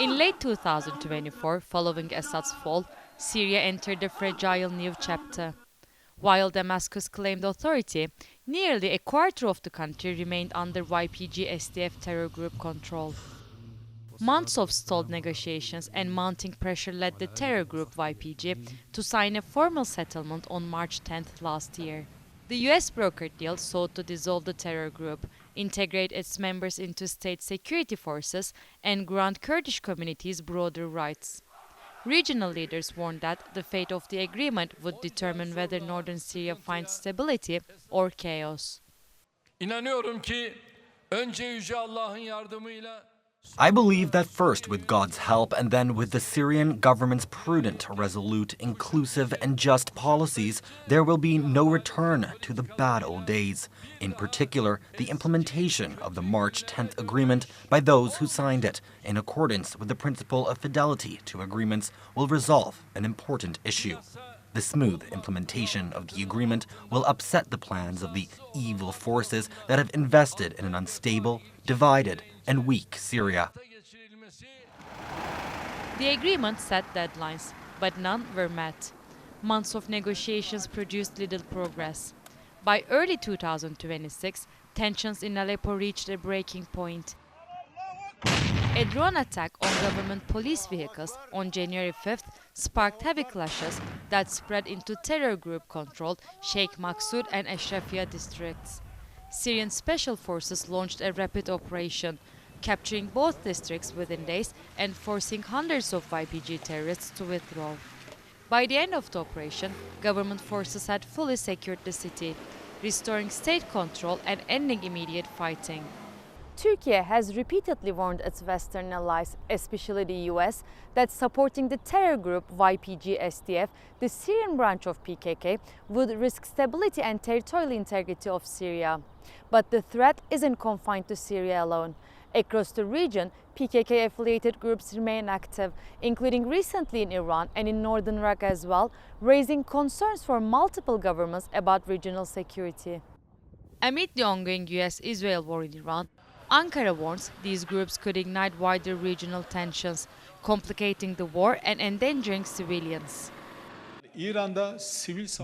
In late 2024, following Assad's fall, Syria entered a fragile new chapter. While Damascus claimed authority, nearly a quarter of the country remained under YPG-SDF terror group control. Months of stalled negotiations and mounting pressure led the terror group YPG to sign a formal settlement on March 10th last year. The US brokered deal sought to dissolve the terror group, integrate its members into state security forces, and grant Kurdish communities broader rights. Regional leaders warned that the fate of the agreement would determine whether northern Syria finds stability or chaos. İnanıyorum ki önce Yüce Allah'ın yardımıyla I believe that first with God's help and then with the Syrian government's prudent, resolute, inclusive, and just policies, there will be no return to the bad old days. In particular, the implementation of the March 10th agreement by those who signed it, in accordance with the principle of fidelity to agreements, will resolve an important issue. The smooth implementation of the agreement will upset the plans of the evil forces that have invested in an unstable, divided, and weak Syria. The agreement set deadlines, but none were met. Months of negotiations produced little progress. By early 2026, tensions in Aleppo reached a breaking point. A drone attack on government police vehicles on January 5th sparked heavy clashes that spread into terror group-controlled Sheikh Maksud and Ashrafia districts. Syrian special forces launched a rapid operation, capturing both districts within days and forcing hundreds of YPG terrorists to withdraw. By the end of the operation, government forces had fully secured the city, restoring state control and ending immediate fighting. Turkey has repeatedly warned its Western allies, especially the US, that supporting the terror group YPG-SDF, the Syrian branch of PKK, would risk stability and territorial integrity of Syria. But the threat isn't confined to Syria alone. Across the region, PKK-affiliated groups remain active, including recently in Iran and in northern Iraq as well, raising concerns for multiple governments about regional security. Amid the ongoing US-Israel war in Iran, Ankara warns these groups could ignite wider regional tensions, complicating the war and endangering civilians.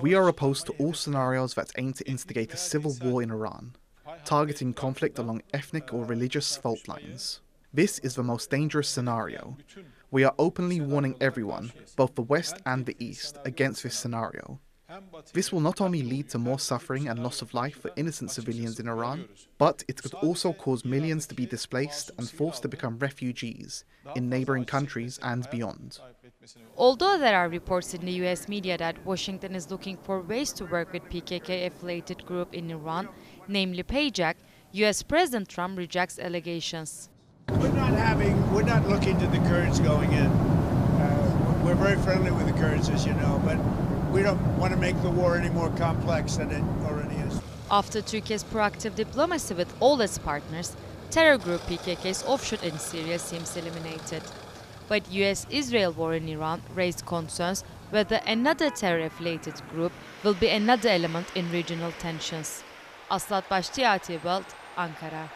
We are opposed to all scenarios that aim to instigate a civil war in Iran, targeting conflict along ethnic or religious fault lines. This is the most dangerous scenario. We are openly warning everyone, both the West and the East, against this scenario. This will not only lead to more suffering and loss of life for innocent civilians in Iran, but it could also cause millions to be displaced and forced to become refugees in neighboring countries and beyond. Although there are reports in the US media that Washington is looking for ways to work with PKK-affiliated group in Iran, namely PAJAK, US President Trump rejects allegations. We're not looking to the Kurds going in. We're very friendly with the Kurds, as you know, but we don't want to make the war any more complex than it already is. After Turkey's proactive diplomacy with all its partners, terror group PKK's offshoot in Syria seems eliminated. But US-Israel war in Iran raised concerns whether another terror-affiliated group will be another element in regional tensions. Asli Atbas, Ankara.